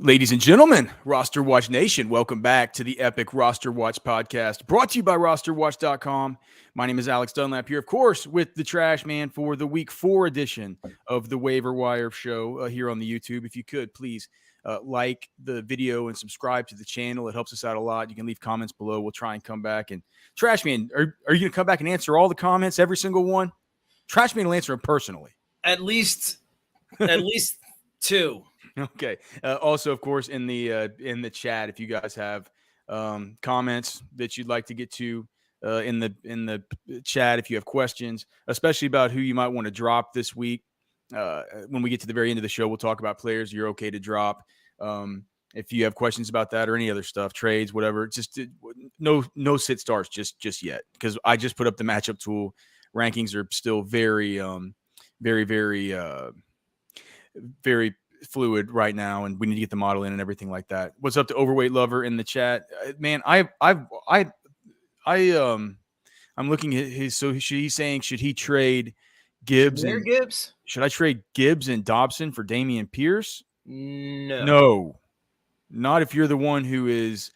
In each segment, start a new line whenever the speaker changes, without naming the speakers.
Ladies and gentlemen, RosterWatch Nation, welcome back to the epic RosterWatch Podcast, brought to you by RosterWatch.com. My name is Alex Dunlap here, of course, with the Trashman for the Week 4 edition of the Waiver Wire show here on the YouTube. If you could, please like the video and subscribe to the channel. It helps us out a lot. You can leave comments below. We'll try and come back. And Trashman, are you going to come back and answer all the comments, every single one? Trashman will answer them personally.
At least 2.
Okay. Also, of course, in the chat, if you guys have comments that you'd like to get to in the chat, if you have questions, especially about who you might want to drop this week, when we get to the very end of the show, we'll talk about players you're okay to drop. If you have questions about that or any other stuff, trades, whatever, just no sit starts just yet, because I just put up the matchup tool. Rankings are still very fluid right now, and we need to get the model in and everything like that. What's up to Overweight Lover in the chat? Man, I'm looking at his, so he's saying, should he trade Gibbs and
Gibbs?
Should I trade Gibbs and Dobson for Dameon Pierce?
No,
not if you're the one who is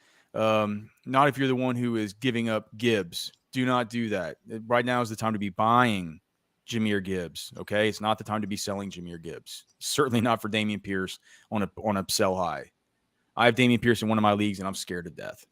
giving up Gibbs. Do not do that. Right now is the time to be buying Jahmyr Gibbs. Okay, it's not the time to be selling Jahmyr Gibbs. Certainly not for Dameon Pierce on a sell high. I have Dameon Pierce in one of my leagues, and I'm scared to death.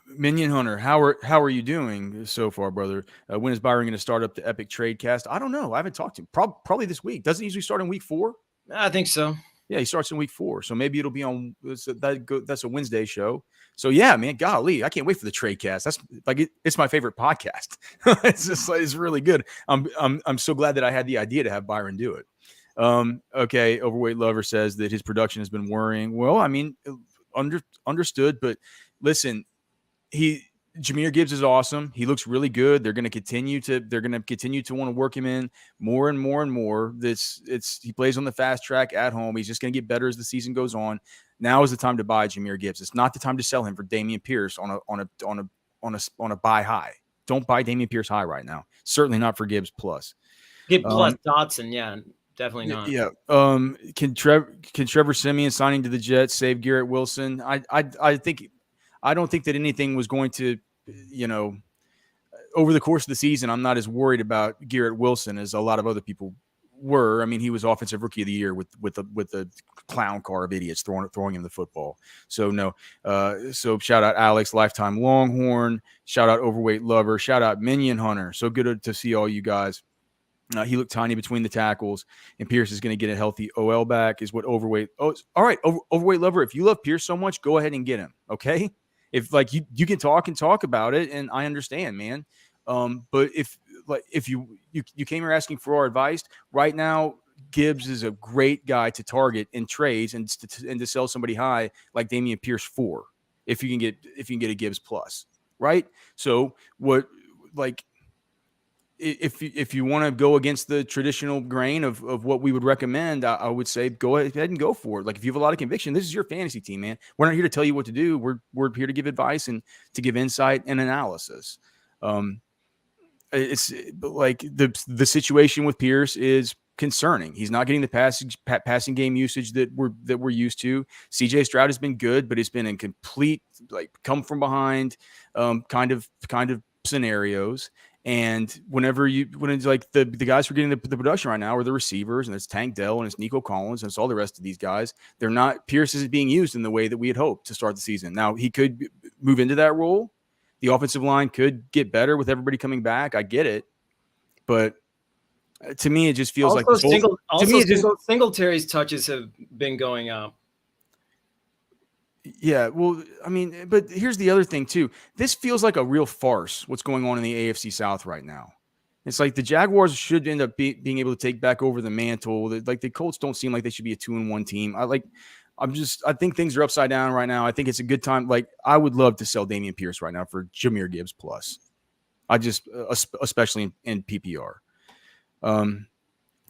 Minion Hunter, how are you doing so far, brother? When is Byron going to start up the Epic Trade Cast? I don't know. I haven't talked to him. Probably this week. Doesn't he usually start in week 4?
I think so.
Yeah, he starts in week 4, so maybe it'll be on. That's a Wednesday show. So yeah, man, golly, I can't wait for the Trade Cast. That's like it's my favorite podcast. It's really good. I'm so glad that I had the idea to have Byron do it. Okay, Overweight Lover says that his production has been worrying. Well, I mean, understood, but listen, Jahmyr Gibbs is awesome. He looks really good. They're going to continue to want to work him in more and more and more. He plays on the fast track at home. He's just going to get better as the season goes on. Now is the time to buy Jahmyr Gibbs. It's not the time to sell him for Dameon Pierce on a buy high. Don't buy Dameon Pierce high right now. Certainly not for Gibbs plus.
Gibbs plus Dotson, yeah, definitely not.
Yeah. Can Trevor Siemian signing to the Jets save Garrett Wilson? I don't think that anything was going to, over the course of the season, I'm not as worried about Garrett Wilson as a lot of other people were. I mean, he was offensive rookie of the year with the clown car of idiots throwing him the football. So no. So shout out Alex, lifetime Longhorn. Shout out Overweight Lover. Shout out Minion Hunter. So good to see all you guys. He looked tiny between the tackles, and Pierce is going to get a healthy OL back. Is what Overweight. Oh, all right, Overweight Lover. If you love Pierce so much, go ahead and get him. Okay. If like you can talk about it, and I understand, man. But if you came here asking for our advice right now, Gibbs is a great guy to target in trades and to sell somebody high like Dameon Pierce for, if you can get a Gibbs plus, right? So if you want to go against the traditional grain of what we would recommend, I would say go ahead and go for it. Like if you have a lot of conviction, this is your fantasy team, man. We're not here to tell you what to do. We're here to give advice and to give insight and analysis. It's like the situation with Pierce is concerning. He's not getting the passing game usage that we're used to. CJ Stroud has been good, but it's been in complete come from behind kind of scenarios. And when it's like the guys who are getting the production right now are the receivers, and it's Tank Dell and it's Nico Collins and it's all the rest of these guys. They're not, Pierce isn't being used in the way that we had hoped to start the season. Now he could move into that role. The offensive line could get better with everybody coming back. I get it. But to me, it just feels
Singletary's touches have been going up.
Yeah, well, I mean, but here's the other thing, too. This feels like a real farce, what's going on in the AFC South right now. It's like the Jaguars should end up being able to take back over the mantle. Like the Colts don't seem like they should be a 2-1 team. I think things are upside down right now. I think it's a good time. Like, I would love to sell Dameon Pierce right now for Jahmyr Gibbs plus. Especially in PPR.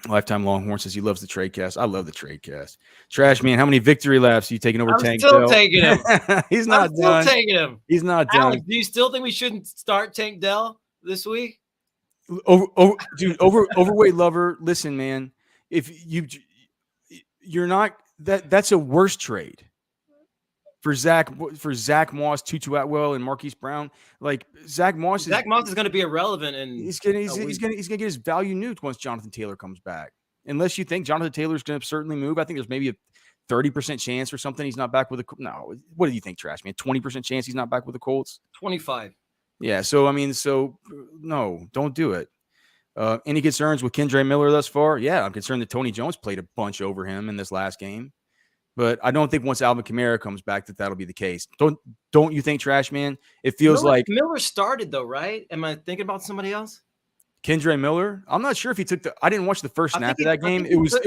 Lifetime Longhorn says he loves the trade cast. I love the trade cast. Trash man, how many victory laps are you taking over Tank Dell?
I'm still taking him.
He's not done.
Still taking him.
He's not done.
Alex, do you still think we shouldn't start Tank Dell this week?
Overweight Lover. Listen, man, if you're not that's a worse trade for Zach Moss, Tutu Atwell, and Marquise Brown. Like Zach Moss is
going to be irrelevant, and
he's gonna get his value nuked once Jonathan Taylor comes back. Unless you think Jonathan Taylor's going to certainly move, I think there's maybe a 30% chance or something he's not back with the no. What do you think, Trash Man? 20% chance he's not back with the Colts.
25.
Yeah. So I mean, no, don't do it. Any concerns with Kendre Miller thus far? Yeah, I'm concerned that Tony Jones played a bunch over him in this last game. But I don't think once Alvin Kamara comes back that'll be the case. Don't you think, Trash Man? It feels like
Miller started though, right? Am I thinking about somebody else?
Kendre Miller. I'm not sure if he took I didn't watch the first snap of that game. It was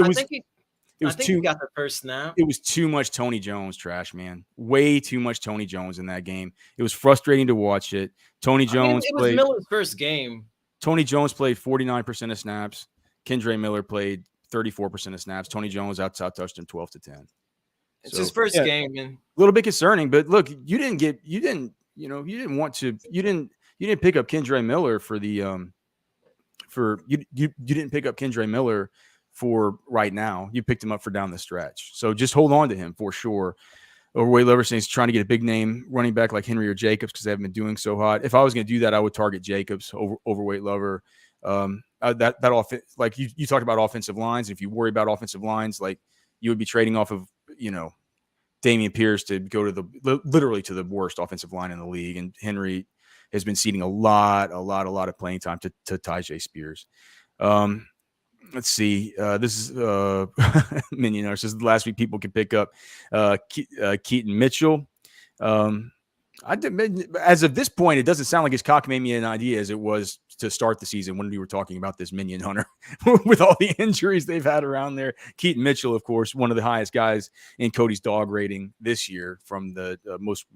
he got the first snap.
It was too much Tony Jones, Trash Man. Way too much Tony Jones in that game. It was frustrating to watch it. Tony Jones
it was Miller's first game.
Tony Jones played 49% of snaps. Kendre Miller played 34% of snaps. Tony Jones out touched him 12-10.
It's his first game, man.
A little bit concerning, but look, you didn't pick up Kendre Miller for the you didn't pick up Kendre Miller for right now. You picked him up for down the stretch. So just hold on to him for sure. Overweight Lover saying he's trying to get a big name running back like Henry or Jacobs because they haven't been doing so hot. If I was going to do that, I would target Jacobs over Overweight Lover. That offense, like you talked about offensive lines. If you worry about offensive lines, like you would be trading off of Dameon Pierce to go to literally to the worst offensive line in the league, and Henry has been ceding a lot of playing time to Tyjae Spears. Let's see. This is Minion This is the last week people can pick up Keaton Mitchell. As of this point, it doesn't sound like as cockamamie an idea as it was to start the season when we were talking about this Minion Hunter with all the injuries they've had around there. Keaton Mitchell, of course, one of the highest guys in Cody's dog rating this year from the most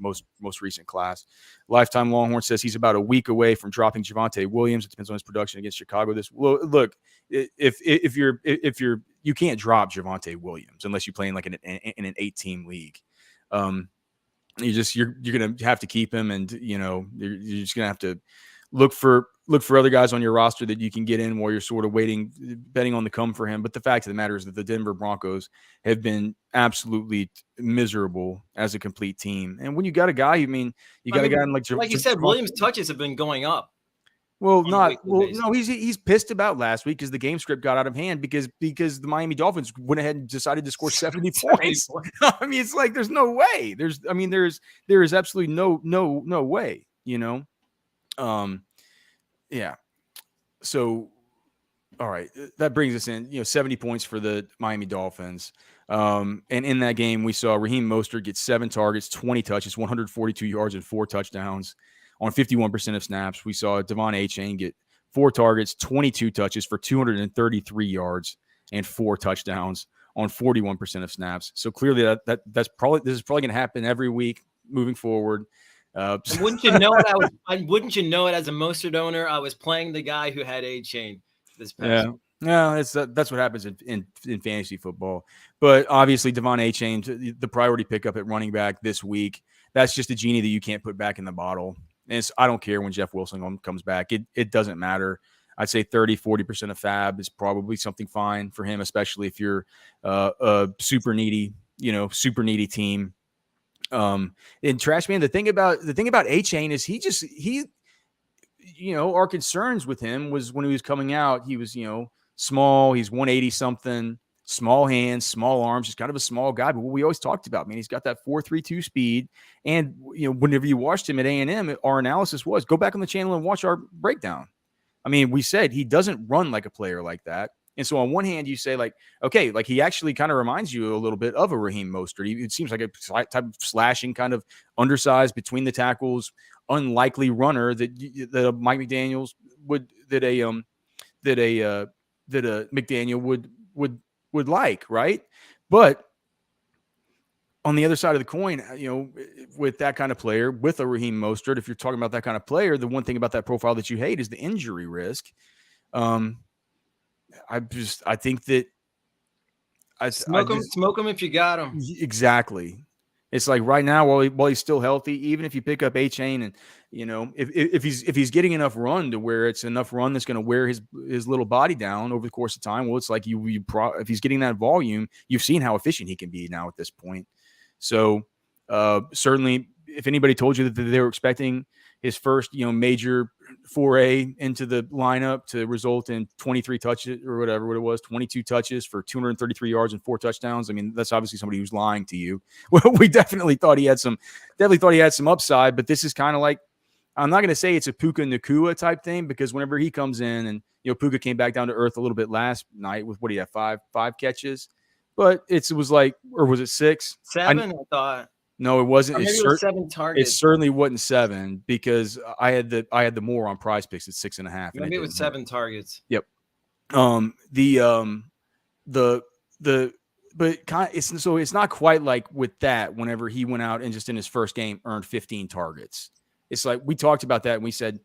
recent class. Lifetime Longhorn says he's about a week away from dropping Javonte Williams. It depends on his production against Chicago. Look, if you can't drop Javonte Williams unless you're playing like in an 8-team league. You're gonna have to keep him, and you're just gonna have to look for other guys on your roster that you can get in while you're sort of betting on the come for him. But the fact of the matter is that the Denver Broncos have been absolutely miserable as a complete team. And when you got a guy, a guy like
you said, Williams' touches have been going up.
No, he's pissed about last week because the game script got out of hand because the Miami Dolphins went ahead and decided to score 70 points. I mean, it's like there's no way. There is absolutely no way. Yeah. So, all right, that brings us in. 70 points for the Miami Dolphins. And in that game, we saw Raheem Mostert get 7 targets, 20 touches, 142 yards, and 4 touchdowns. On 51% of snaps, we saw Devon Achane get 4 targets, 22 touches for 233 yards and 4 touchdowns on 41% of snaps. So clearly, this is probably going to happen every week moving forward.
Wouldn't you know it? Wouldn't you know it as a Mostert owner? I was playing the guy who had Achane this past.
Yeah, that's what happens in fantasy football. But obviously, Devon Achane, the priority pickup at running back this week. That's just a genie that you can't put back in the bottle. And I don't care when Jeff Wilson comes back. It doesn't matter. I'd say 30-40% of fab is probably something fine for him, especially if you're a super needy team. And Trash Man, the thing about Achane is our concerns with him was when he was coming out, he was, small, he's 180 something, small hands, small arms, just kind of a small guy. But what we always talked about, man, he's got that 4.32 speed. And, whenever you watched him at A&M, our analysis was go back on the channel and watch our breakdown. I mean, we said he doesn't run like a player like that. And so on one hand, you say okay, he actually kind of reminds you a little bit of a Raheem Mostert. It seems like a type of slashing, kind of undersized between the tackles, unlikely runner that Mike McDaniels that McDaniel would like, right? But on the other side of the coin, with that kind of player, with a Raheem Mostert, if you're talking about that kind of player, the one thing about that profile that you hate is the injury risk. I think that
smoke him if you got him.
Exactly. It's like right now, while he's still healthy, even if you pick up A-Chain and, you know, if he's getting enough run to where it's enough run that's going to wear his little body down over the course of time, well, it's like if he's getting that volume, you've seen how efficient he can be now at this point. So certainly, if anybody told you that they were expecting his first, you know, major foray into the lineup to result in 23 touches or whatever it was, 22 touches for 233 yards and 4 touchdowns. I mean, that's obviously somebody who's lying to you. Well, we definitely thought he had some upside, but this is kind of like, I'm not going to say it's a Puka Nacua type thing, because whenever he comes in and, you know, Puka came back down to earth a little bit last night with, what do you have, five catches, but it was like, or was it 6?
7, I thought.
No, it wasn't.
Maybe it was 7 targets.
It certainly wasn't 7, because I had the more on Prize Picks at 6.5.
Maybe it was 7 targets.
Yep. It's not quite like with that. Whenever he went out and just in his first game earned 15 targets, it's like we talked about that and we said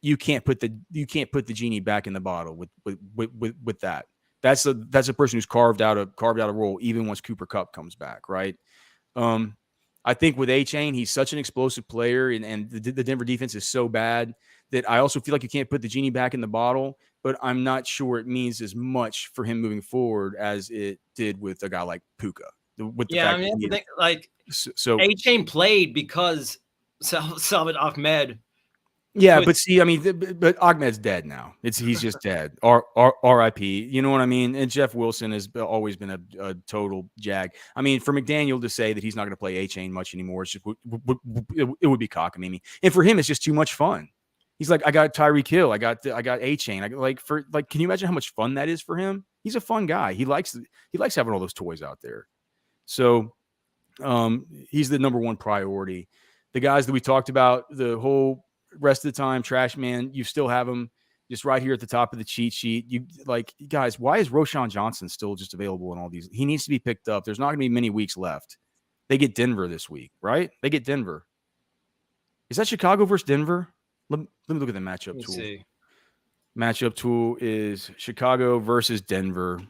you can't put the genie back in the bottle with that. That's a person who's carved out a role even once Cooper Kupp comes back, right? I think with A-Chain, he's such an explosive player, and the Denver defense is so bad that I also feel like you can't put the genie back in the bottle, but I'm not sure it means as much for him moving forward as it did with a guy like Puka. So
A-Chain played because Salvador Ahmed.
Yeah, but see, I mean, but Ahmed's dead now. He's just dead. R.I.P. You know what I mean? And Jeff Wilson has always been a total jag. I mean, for McDaniel to say that he's not going to play A-Chain much anymore, it's just it would be cockamamie. And for him, it's just too much fun. He's like, I got Tyreek Hill, I got A-Chain. Can you imagine how much fun that is for him? He's a fun guy. He likes having all those toys out there. So, he's the number one priority. The guys that we talked about, the whole rest of the time, Trashman, you still have him just right here at the top of the cheat sheet. You like, guys, why is Roschon Johnson still just available in all these? He needs to be picked up. There's not going to be many weeks left. They get Denver this week, right? They get Denver. Is that Chicago versus Denver? Let me look at the matchup tool.
See.
Matchup tool is Chicago versus Denver.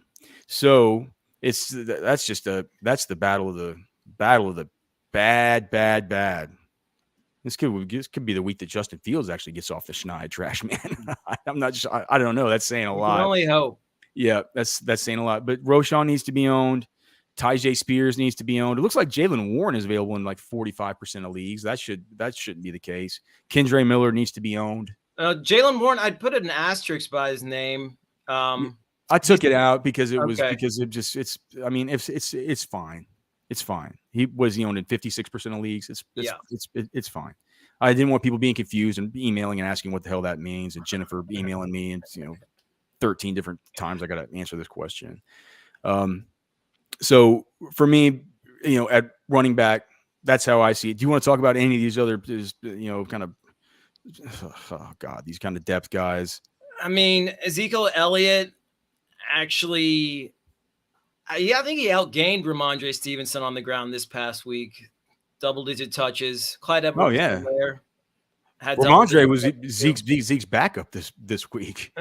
So that's the battle of the bad. This could be the week that Justin Fields actually gets off the schneid, trash man. I don't know. That's saying a lot.
I can only hope.
Yeah, that's saying a lot. But Roschon needs to be owned. Tyjae Spears needs to be owned. It looks like Jalen Warren is available in like 45% of leagues. That shouldn't be the case. Kendre Miller needs to be owned.
Jalen Warren, I'd put an asterisk by his name.
I took it out because it was
okay.
because it just it's fine. It's fine. He owned in 56% of leagues. It's fine. I didn't want people being confused and emailing and asking what the hell that means, and Jennifer emailing me and 13 different times I got to answer this question. So for me, at running back, that's how I see it. Do you want to talk about any of these other, kind of, oh God, these kind of depth guys?
I mean, Ezekiel Elliott actually, I think he outgained Ramondre Stevenson on the ground this past week. Double-digit touches. Clyde Edwards.
Oh yeah.
Had
Ramondre was Zeke's backup this week.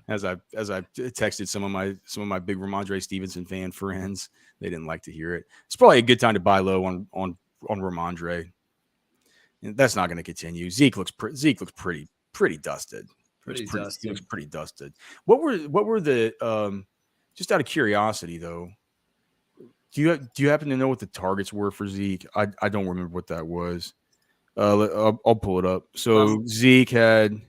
as I texted some of my big Ramondre Stevenson fan friends, they didn't like to hear it. It's probably a good time to buy low on Ramondre. And that's not going to continue. Zeke looks pretty dusted. He looks pretty dusted. What were the just out of curiosity though? Do you happen to know what the targets were for Zeke? I don't remember what that was. I'll pull it up. So Zeke had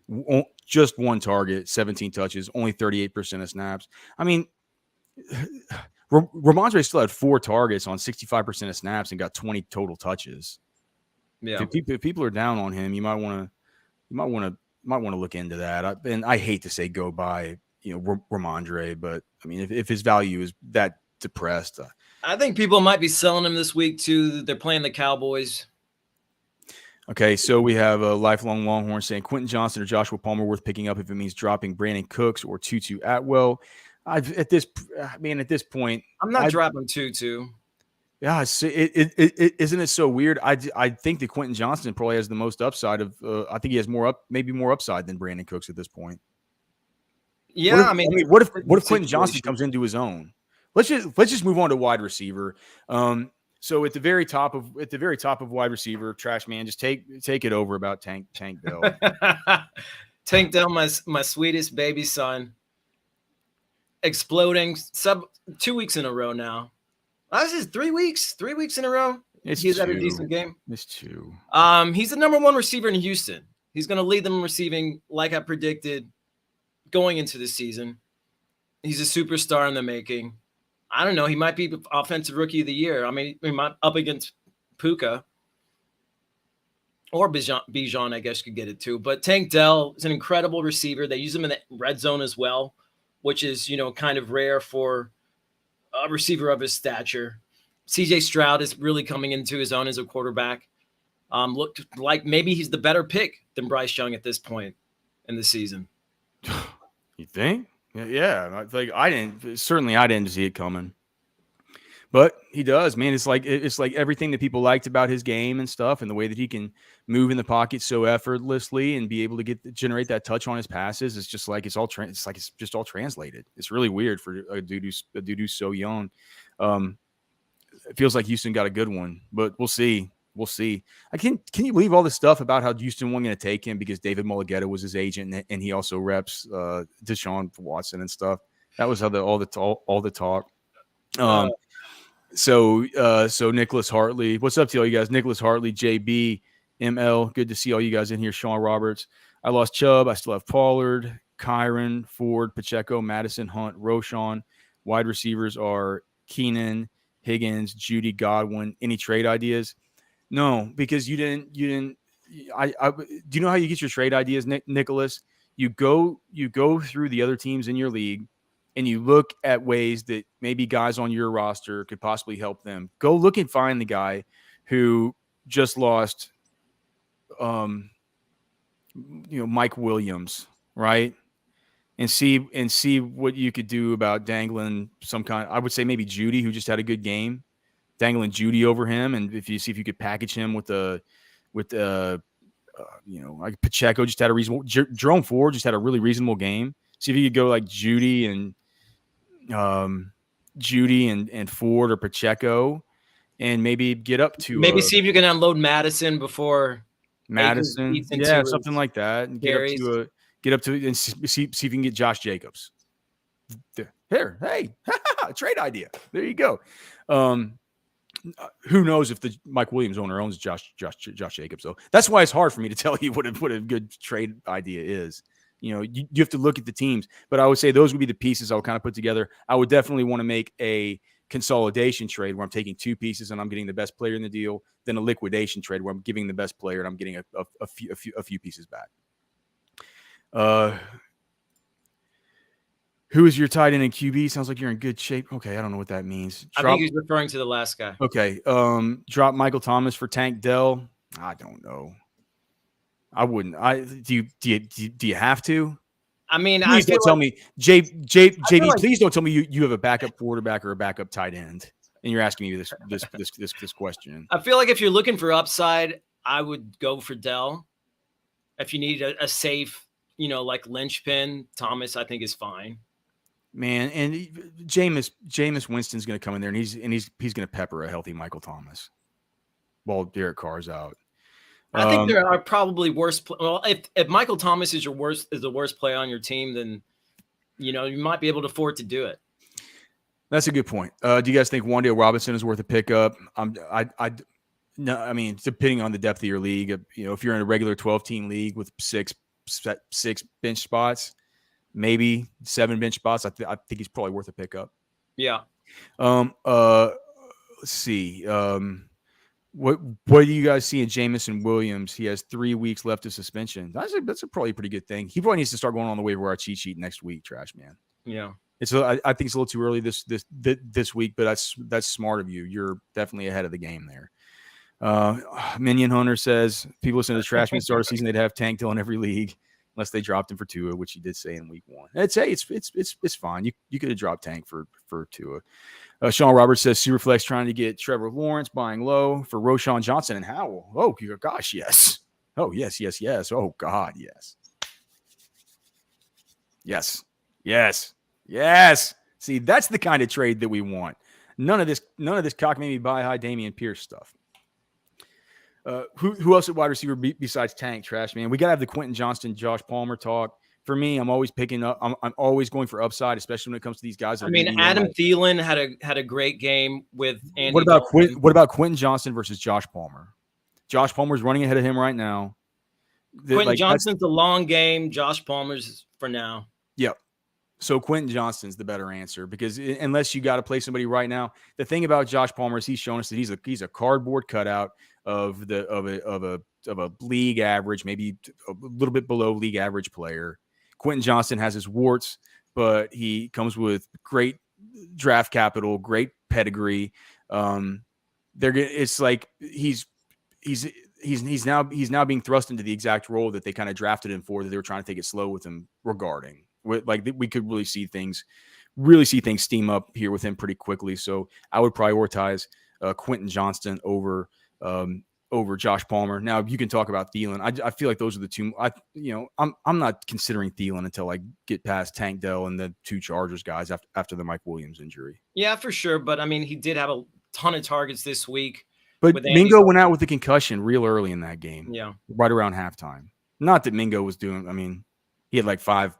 just one target, 17 touches, only 38% of snaps. I mean, Ramondre still had 4 targets on 65% of snaps and got 20 total touches.
Yeah.
If people are down on him, you might want to look into that. And I hate to say go by Ramondre, but I mean if his value is that depressed,
I think people might be selling him this week too. They're playing the Cowboys.
Okay, so we have a lifelong Longhorn saying Quentin Johnson or Joshua Palmer worth picking up if it means dropping Brandon Cooks or Tutu Atwell. At this point,
I'm not dropping Tutu.
Yeah, isn't it so weird? I think that Quentin Johnson probably has the most upside of. I think he has maybe more upside than Brandon Cooks at this point.
Yeah,
what if Quentin Johnson comes into his own? Let's just move on to wide receiver. So at the very top of wide receiver, trash man, just take it over about Tank Dell.
Tank Dell, my sweetest baby son, exploding 2 weeks in a row now. This is 3 weeks. 3 weeks in a row. He's had a decent game.
It's 2.
He's the number 1 receiver in Houston. He's going to lead them in receiving, like I predicted going into the season. He's a superstar in the making. I don't know. He might be offensive rookie of the year. I mean, he might up against Puka or Bijan, I guess could get it too. But Tank Dell is an incredible receiver. They use him in the red zone as well, which is, kind of rare for a receiver of his stature. CJ Stroud is really coming into his own as a quarterback. Looked like maybe he's the better pick than Bryce Young at this point in the season.
You think? Yeah. Like I didn't see it coming. But he does, man. It's like everything that people liked about his game and stuff, and the way that he can move in the pocket so effortlessly and be able to generate that touch on his passes. It's just like it's just all translated. It's really weird for a dude who's so young. It feels like Houston got a good one, but we'll see. Can you believe all this stuff about how Houston wasn't going to take him because David Mulligetta was his agent and he also reps Deshaun Watson and stuff. That was how all the talk. So Nicholas Hartley, what's up to all you guys? Nicholas Hartley, JB, ML, good to see all you guys in here. Sean Roberts, I lost Chubb. I still have Pollard, Kyron, Ford, Pacheco, Madison, Hunt, Roschon. Wide receivers are Keenan, Higgins, Judy, Godwin. Any trade ideas? No, because you didn't. Do you know how you get your trade ideas, Nicholas? You go through the other teams in your league, and you look at ways that maybe guys on your roster could possibly help them. Go look and find the guy who just lost, Mike Williams, right? And see what you could do about dangling some kind. I would say maybe Judy, who just had a good game, dangling Judy over him, and if you could package him with like Pacheco just had a reasonable. Jerome Ford just had a really reasonable game. See if you could go like Judy and Ford or Pacheco, and maybe get up to
see if you can unload Madison before
Madison, something like that, and get up to and see if you can get Josh Jacobs. Here, hey, trade idea. There you go. Who knows if the Mike Williams owner owns Josh Jacobs, though. That's why it's hard for me to tell you what a good trade idea is. You have to look at the teams, but I would say those would be the pieces I would kind of put together. I would definitely want to make a consolidation trade where I'm taking 2 pieces and I'm getting the best player in the deal, then a liquidation trade where I'm giving the best player and I'm getting a few pieces back. Who is your tight end and QB? Sounds like you're in good shape. Okay, I don't know what that means.
I think he's referring to the last guy.
Okay, drop Michael Thomas for Tank Dell. I don't know. I wouldn't. Do you have to?
I mean,
please don't tell me, JB. Please don't tell me you have a backup quarterback or a backup tight end, and you're asking me this question.
I feel like if you're looking for upside, I would go for Dell. If you need a safe, like linchpin, Thomas I think is fine.
Man, and Jameis Winston's going to come in there, and he's going to pepper a healthy Michael Thomas while Derek Carr's out.
I think there are probably worse. Well, if Michael Thomas is the worst player on your team, then you might be able to afford to do it.
That's a good point. Do you guys think Wan'Dale Robinson is worth a pickup? No. I mean, depending on the depth of your league, if you're in a regular 12-team league with six bench spots, maybe 7 bench spots, I think he's probably worth a pickup.
Yeah.
Let's see. What do you guys see in Jamison Williams? He has 3 weeks left of suspension. That's probably a pretty good thing. He probably needs to start going on the waiver wire cheat sheet next week, Trash Man.
Yeah.
I think it's a little too early this week, but that's smart of you. You're definitely ahead of the game there. Minion Hunter says people listen to the Trash Man start of season, they'd have Tank Dell in every league unless they dropped him for Tua, which he did say in week 1. I'd say it's fine. You could have dropped Tank for Tua. Sean Roberts says Superflex trying to get Trevor Lawrence, buying low for Roschon Johnson and Howell. Oh gosh, yes. Oh yes. Oh God, yes. Yes. See, that's the kind of trade that we want. None of this cock maybe buy high Damian Pierce stuff. Who else at wide receiver besides Tank Trash, man? We got to have the Quentin Johnston, Josh Palmer talk. For me, I'm always picking up. I'm always going for upside, especially when it comes to these guys.
I mean, Adam Thielen had a great game with Andy.
What about Quentin Johnston versus Josh Palmer? Josh Palmer's running ahead of him right now.
Quentin Johnston's a long game. Josh Palmer's for now.
Yep. So Quentin Johnston's the better answer because unless you got to play somebody right now, the thing about Josh Palmer is he's shown us that he's a cardboard cutout of a league average, maybe a little bit below league average player. Quentin Johnston has his warts, but he comes with great draft capital, great pedigree. It's like he's now being thrust into the exact role that they kind of drafted him for, that they were trying to take it slow with him regarding. Like we could really see things steam up here with him pretty quickly. So I would prioritize Quentin Johnston over Josh Palmer. Now you can talk about Thielen. I feel like those are the two. I'm not considering Thielen until I get past Tank Dell and the two Chargers guys after the Mike Williams injury.
Yeah, for sure. But I mean, he did have a ton of targets this week.
But Mingo went out with the concussion real early in that game.
Yeah,
right around halftime. Not that Mingo was doing. I mean, he had like 5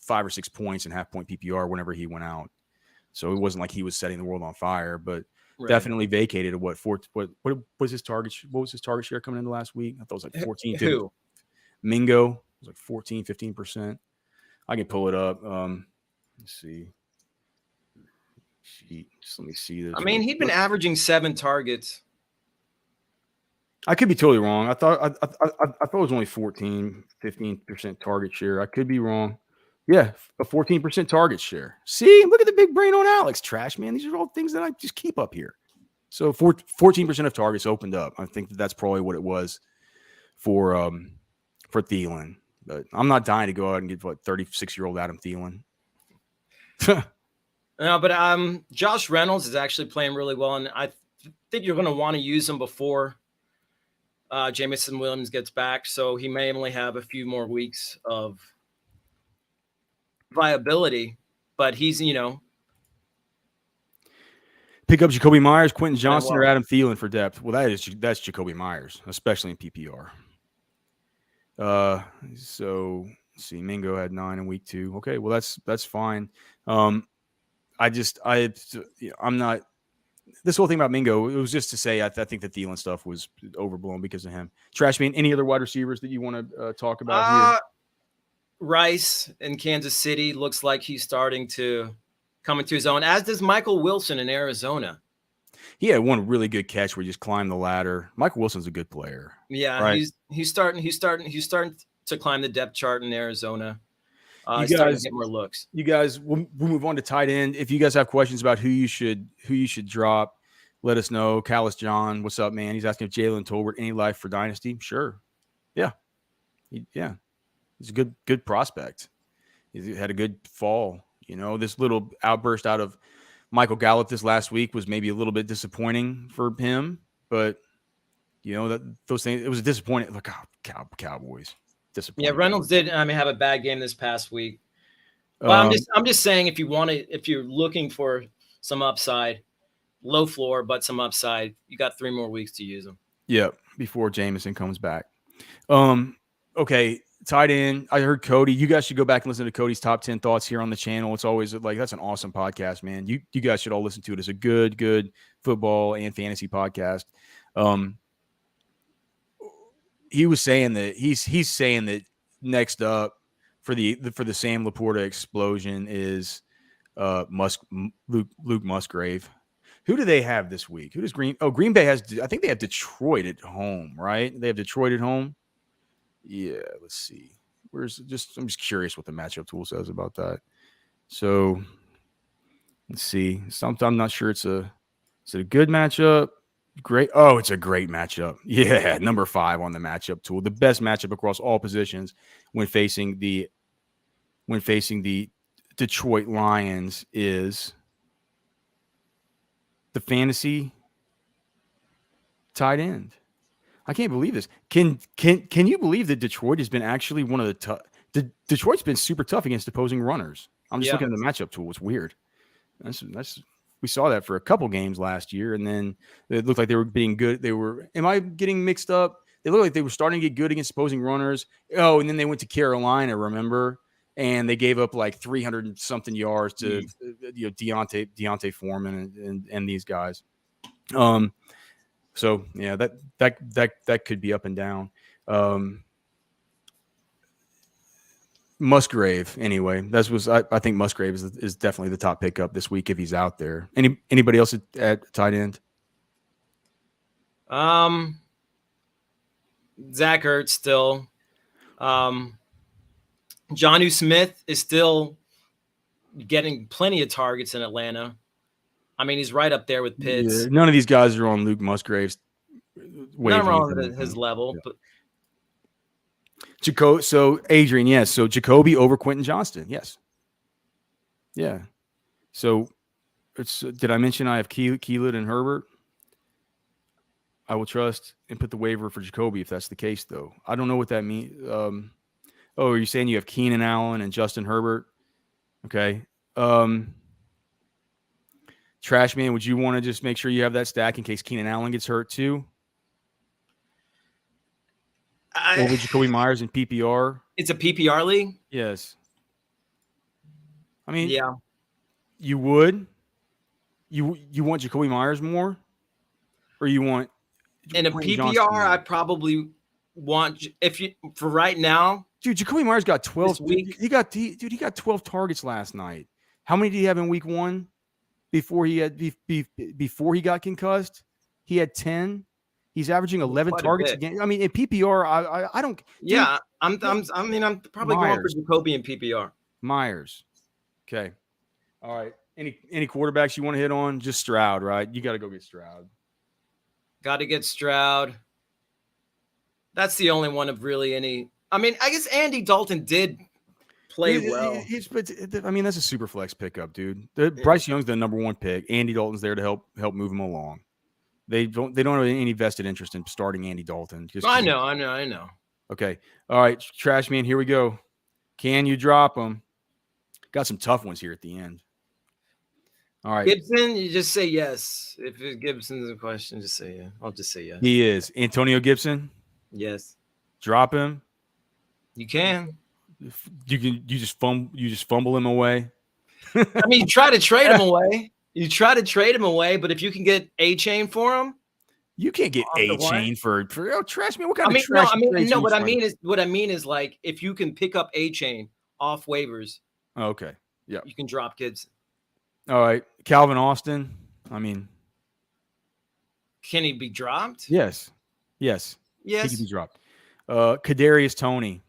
or 6 points in half point PPR whenever he went out. So it wasn't like he was setting the world on fire, but definitely vacated at what was his target? What was his target share coming into last week? I thought it was like 14.
Who?
Mingo was like 14, 15%. I can pull it up. Let's see. Just let me see this.
I mean, he'd been averaging 7 targets.
I could be totally wrong. I thought it was only 14, 15% target share. I could be wrong. Yeah, a 14% target share. See, look at the big brain on Alex. Trash, man. These are all things that I just keep up here. So 14% of targets opened up. I think that's probably what it was for Thielen. But I'm not dying to go out and get 36-year-old Adam Thielen.
No, but Josh Reynolds is actually playing really well, and I think you're going to want to use him before Jameson Williams gets back. So he may only have a few more weeks of viability, but he's,
pick up Jacoby Myers, Quentin Johnston, or Adam Thielen for depth. Well, that's Jacoby Myers, especially in PPR. So let's see, Mingo had 9 in week 2. Okay, well that's fine. I'm not. This whole thing about Mingo, it was just to say I think the Thielen stuff was overblown because of him. Trashman, any other wide receivers that you want to talk about here?
Rice in Kansas City looks like he's starting to come into his own, as does Michael Wilson in Arizona.
He had one really good catch where he just climbed the ladder. Michael Wilson's a good player.
Yeah, right? he's starting to climb the depth chart in Arizona.
You
he's starting to get more looks.
You guys, we'll move on to tight end. If you guys have questions about who you should drop, let us know. Callis John, what's up, man? He's asking if Jalen Tolbert any life for Dynasty. Sure, yeah. He's a good prospect. He had a good fall. This little outburst out of Michael Gallup this last week was maybe a little bit disappointing for him, but those things, it was a disappointing. Look, Cowboys.
Yeah, Reynolds did. Have a bad game this past week. But I'm just saying, if you're looking for some upside, low floor but some upside, you got 3 more weeks to use them.
Yeah, before Jameson comes back. Okay, tight end. I heard Cody. You guys should go back and listen to Cody's top 10 thoughts here on the channel. It's always that's an awesome podcast, man. You guys should all listen to it. It's a good football and fantasy podcast. He was saying that he's saying that next up for the Sam Laporta explosion is Luke Musgrave. Who do they have this week? Who does Green Bay has? I think they have Detroit at home, right? They have Detroit at home. Yeah, let's see. I'm just curious what the matchup tool says about that. So let's see. I'm not sure is it a good matchup? Great. Oh, it's a great matchup. Yeah, number 5 on the matchup tool. The best matchup across all positions when facing the Detroit Lions is the fantasy tight end. I can't believe this. Can you believe that Detroit has been actually one of the tough? Detroit's been super tough against opposing runners. I'm just looking at the matchup tool. It's weird. That's We saw that for a couple games last year, and then it looked like they were being good. Am I getting mixed up? They looked like they were starting to get good against opposing runners. Oh, and then they went to Carolina, remember? And they gave up like 300 and something yards to Deontay Foreman and these guys. So yeah, that could be up and down. Musgrave, anyway. I think Musgrave is definitely the top pickup this week if he's out there. Anybody else at tight end?
Zach Ertz still. Jonnu Smith is still getting plenty of targets in Atlanta. I mean, he's right up there with Pitts.
Yeah, none of these guys are on Luke Musgrave's
Not wrong with his level,
yeah.
but
So Adrian, yes. So Jacoby over Quentin Johnston, yes. Yeah. So did I mention I have Keelan and Herbert? I will trust and put the waiver for Jacoby if that's the case, though. I don't know what that means. Are you saying you have Keenan Allen and Justin Herbert? Okay. Trashman, would you want to just make sure you have that stack in case Keenan Allen gets hurt too? Over Jacoby Myers in PPR?
It's a PPR league?
Yes. I mean,
yeah.
You would? You want Jacoby Myers more? Or you want
in a PPR, I probably want for right now.
Dude, Jacoby Myers got 12 week. He got 12 targets last night. How many did he have in week 1 before he got concussed? He had 10. He's averaging 11 targets a game. I mean, in PPR, I don't.
Yeah, I'm probably going for Jacoby in PPR.
Myers. Okay. All right. Any quarterbacks you want to hit on? Just Stroud, right? You got to go get Stroud.
Got to get Stroud. That's the only one of really any. I mean, I guess Andy Dalton did play well.
I mean, that's a super flex pickup, dude. Bryce Young's the number 1 pick. Andy Dalton's there to help move him along. They don't have any vested interest in starting Andy Dalton.
I know.
Okay. All right, Trashman, here we go. Can you drop him? Got some tough ones here at the end. All right.
Gibson, you just say yes. If Gibson's a question, just say yeah. I'll just say yes.
He is. Antonio Gibson?
Yes.
Drop him?
You can.
You just fumble him away?
I mean, you try to trade him away. But if you can get A-Chain for him,
you can't get A-Chain for Trashman. What kind of
trash? No. What I mean is like if you can pick up A-Chain off waivers.
Okay. Yeah.
You can drop Gibson.
All right. Calvin Austin. I mean,
can he be dropped?
Yes. He can be dropped. Kadarius Toney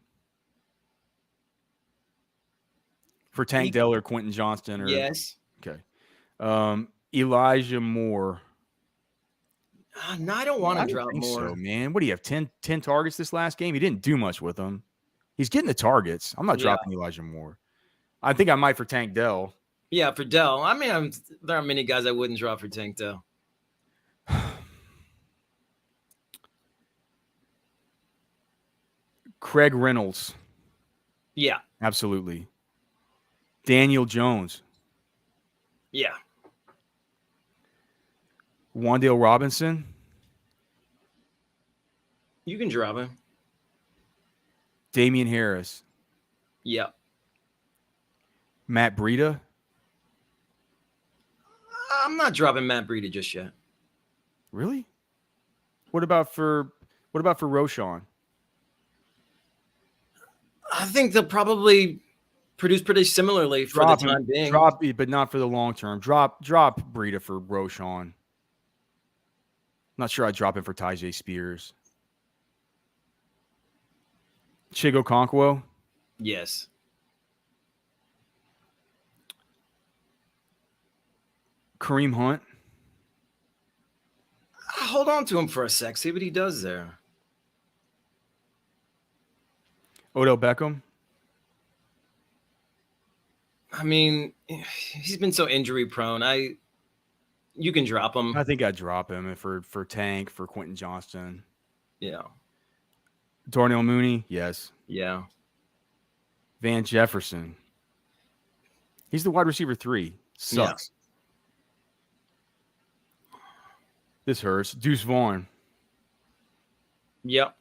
for Tank Dell or Quentin Johnston.
Yes.
Okay. Elijah Moore.
No, I don't want to drop more.
So, man, what do you have? 10 targets this last game? He didn't do much with them. He's getting the targets. I'm not dropping Elijah Moore. I think I might for Tank Dell.
Yeah, for Dell. I mean, there are many guys I wouldn't drop for Tank Dell.
Craig Reynolds.
Yeah.
Absolutely. Daniel Jones.
Yeah.
Wan'Dale Robinson.
You can drop him.
Damian Harris.
Yeah.
Matt Breida.
I'm not dropping Matt Breida just yet.
Really? What about for Roshan?
I think they'll probably produce pretty similarly for the time being.
Drop, but not for the long term. Drop Breida for Roshan. Not sure I'd drop him for Tyjae Spears. Chigo Okonkwo?
Yes.
Kareem Hunt?
Hold on to him for a sec. See what he does there.
Odell Beckham?
I mean, he's been so injury prone. You can drop him.
I think I'd drop him for Tank, for Quentin Johnston.
Yeah.
Darnell Mooney? Yes.
Yeah.
Van Jefferson. He's the wide receiver 3. Sucks. This hurts. Deuce Vaughn.
Yep.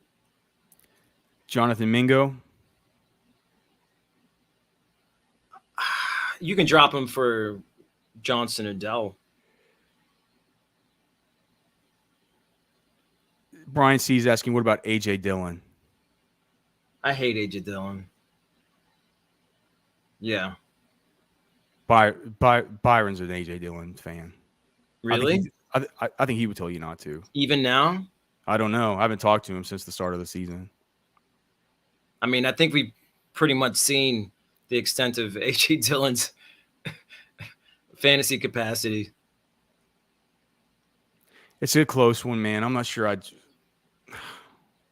Jonathan Mingo.
You can drop him for Johnson or Dell.
Brian C is asking, what about A.J. Dillon?
I hate A.J. Dillon. Yeah.
Byron's an A.J. Dillon fan.
Really?
I think he would tell you not to.
Even now?
I don't know. I haven't talked to him since the start of the season.
I mean, I think we've pretty much seen the extent of A.J. Dillon's fantasy capacity.
It's a close one, man. I'm not sure. I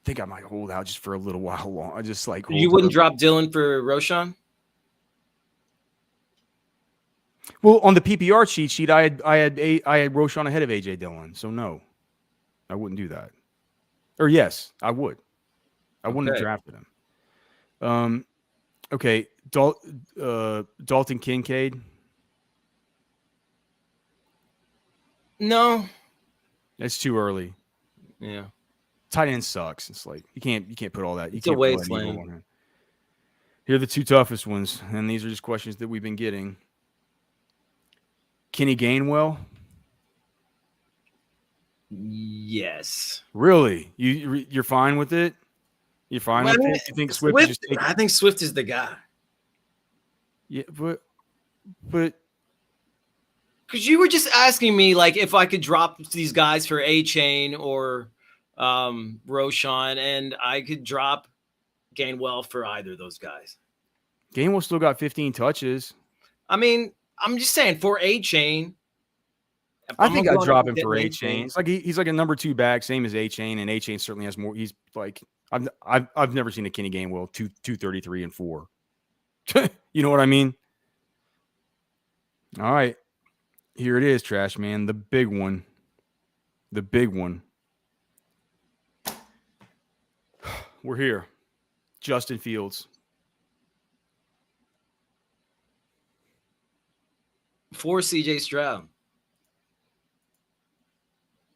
think I might hold out just for a little while long. I just like
you wouldn't drop Dillon for Roshan?
Well, on the PPR cheat sheet, I had Roshan ahead of A.J. Dillon, so no, I wouldn't do that. Or yes, I would. I wouldn't have drafted him. Okay, Dalton Kincaid.
No,
it's too early.
Yeah,
tight end sucks. It's like you can't put all that.
It's a wasteland.
Here are the two toughest ones, and these are just questions that we've been getting. Kenny Gainwell.
Yes.
Really? You're fine with it? You're fine with it? You think Swift just
I think Swift is the guy.
Yeah, but
because you were just asking me like if I could drop these guys for A-Chain or Roshan, and I could drop Gainwell for either of those guys.
Gainwell still got 15 touches.
I mean, I'm just saying for A-Chain.
I think I'd drop him for A-Chain. It's like he's like a number 2 back, same as A-Chain, and A-Chain certainly has more. He's like I've never seen a Kenny Gainwell 233 and 4. You know what I mean? All right. Here it is, Trash Man. The big one. The big one. We're here. Justin Fields.
For CJ Stroud.